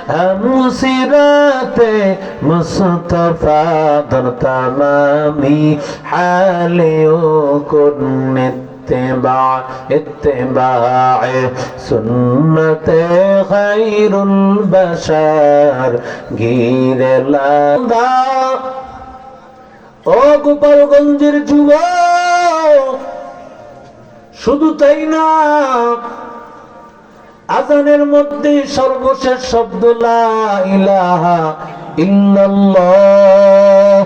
हम सिराते मुस्तफा दर तमामी हालियों को इत्तिबाअ सुन्नते खैरुल बशर घिरे लादा। ও গোপালগঞ্জের যুবক, শুধু তাই না, আজানের মধ্যে সর্বশেষ শব্দ লা ইলাহা ইল্লাল্লাহ।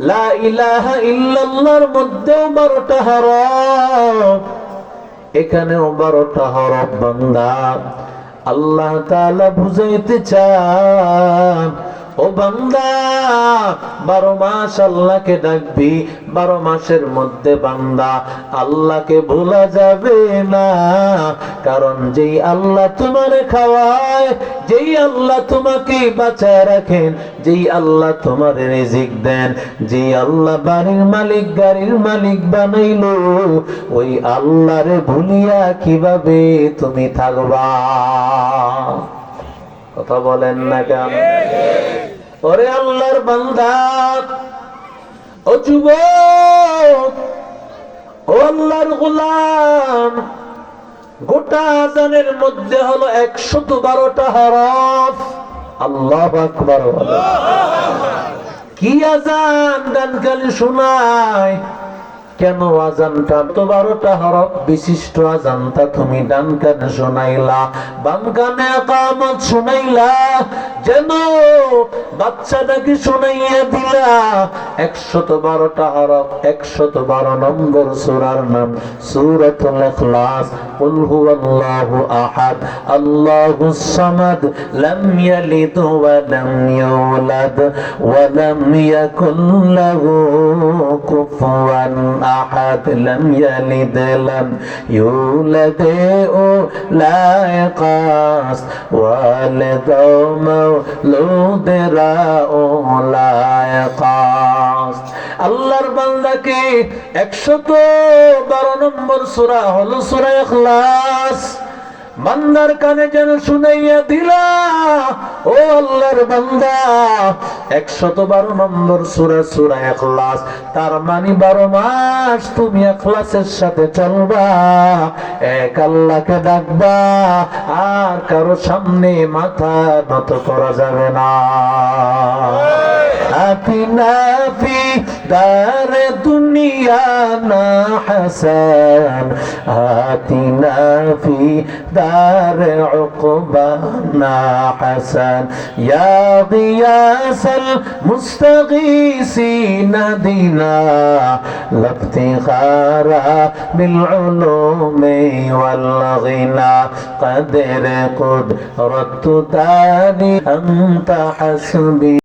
লা ইলাহা ইল্লাল্লাহর মধ্যেও 12টা হরফ, এখানেও 12টা হরফ। বান্দা, আল্লাহ তাআলা বুঝাইতে চান, ও বান্দা 12 মাস আল্লাহকে ডাকবি, 12 মাসের মধ্যে বান্দা আল্লাহকে ভোলা যাবে না। কারণ যেই আল্লাহ তোমারে খাওয়ায়, যেই আল্লাহ তোমাকে বাঁচায় রাখেন, যেই আল্লাহ তোমারে রিজিক দেন, যেই আল্লাহ বাড়ির মালিক গাড়ির মালিক বানাইলো, ওই আল্লাহরে ভুলিয়া কিভাবে তুমি থাকবা? কথা বলেন না কেন? ওরে আল্লাহর বান্দা, ও যুবক, ও আল্লাহর গোলাম, গোটা আযানের মধ্যে হলো 112টা হরফ। আল্লাহু আকবার। কি আযান গান গালি শোনায়? কেন আযানটা তো 12টা হরফ বিশিষ্ট আযানটা তুমি ডান কানে শোনাইলা, বাম কানে ইকামত শোনাইলা, যেন বাচ্চাটাকে শোনাইয়া দিলা। 112টা হরফ, 112 নম্বর সূরার নাম সূরাতুল ইখলাস। কুল হুয়াল্লাহু আহাদ আল্লাহুস সামাদ লাম ইয়ালিদ ওয়া লাম ইউলাদ ওয়া লাম ইয়াকুল লাহু কুফুয়ান আহাদ। লাম ইয়ালিদ লাম ইউলাদ লা ইয়াকাস ওয়ালিদ মাওলুদরা লা ইয়াকাস। আল্লাহর বান্দাকে 112 নম্বর সূরা হলো সূরা ইখলাস। বান্দার কানে যেন শুনাইয়া দিলা, ও আল্লাহর বান্দা 112 নম্বর সূরা সূরা ইখলাস। তার মানে 12 মাস তুমি ইখলাসের সাথে চলবা, এক আল্লাহকে ডাকবা, আর কারো সামনে মাথা নত করা যাবে না। আতিনা ফি দারে দুনিয়া না হাসান, আতিনা ফি দারে উকবা না হাসান, ইয়া গিয়াসাল মুস্তাগীসিনা দিনা লাফতিখারা বিল উলুমি ওয়াল গিনা কদর কুদরত তানি আনতা হাসবি